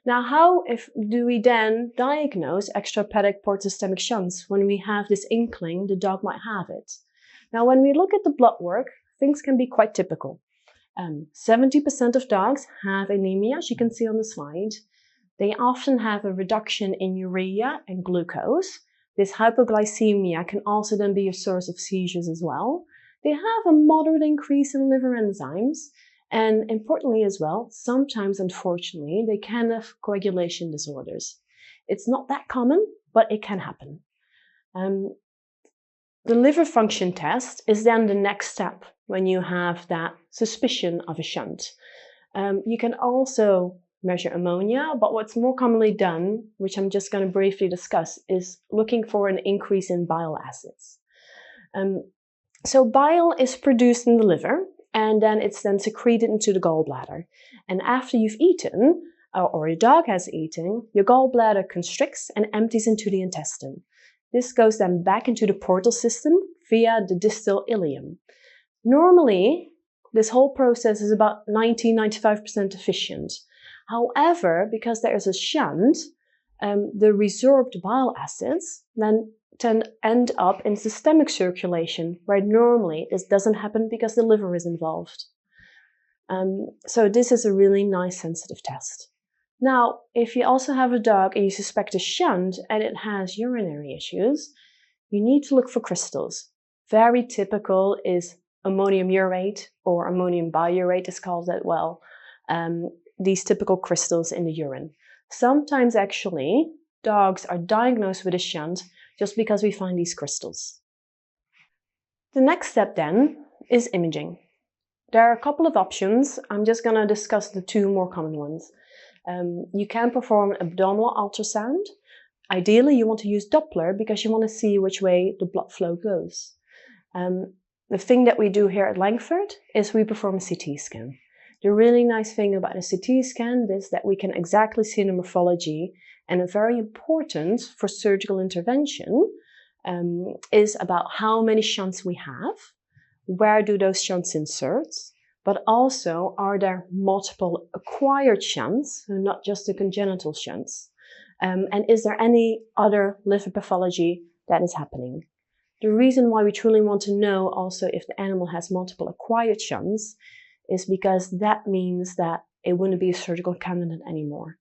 Now, do we then diagnose extrahepatic portosystemic shunts when we have this inkling the dog might have it? Now, when we look at the blood work, things can be quite typical. 70% of dogs have anemia, as you can see on the slide. They often have a reduction in urea and glucose. This hypoglycemia can also then be a source of seizures as well. They have a moderate increase in liver enzymes. And importantly as well, sometimes, unfortunately, they can have coagulation disorders. It's not that common, but it can happen. The liver function test is then the next step when you have that suspicion of a shunt. You can also measure ammonia, but what's more commonly done, which I'm just going to briefly discuss, is looking for an increase in bile acids. So bile is produced in the liver, and then it's then secreted into the gallbladder. And after you've eaten, or your dog has eaten, your gallbladder constricts and empties into the intestine. This goes then back into the portal system via the distal ileum. Normally, this whole process is about 90–95% efficient. However, because there is a shunt, the resorbed bile acids then end up in systemic circulation, where normally this doesn't happen because the liver is involved. So this is a really nice sensitive test. Now, if you also have a dog and you suspect a shunt and it has urinary issues, you need to look for crystals. Very typical is ammonium urate, or ammonium biurate is called as well. These typical crystals in the urine. Sometimes actually dogs are diagnosed with a shunt just because we find these crystals. The next step then is imaging. There are a couple of options. I'm just going to discuss the two more common ones. You can perform an abdominal ultrasound. Ideally, you want to use Doppler because you want to see which way the blood flow goes. The thing that we do here at Langford is we perform a CT scan. The really nice thing about a CT scan is that we can exactly see the morphology, and very important for surgical intervention is about how many shunts we have, where do those shunts insert, but also are there multiple acquired shunts, so not just the congenital shunts, and is there any other liver pathology that is happening. The reason why we truly want to know also if the animal has multiple acquired shunts is because that means that it wouldn't be a surgical candidate anymore.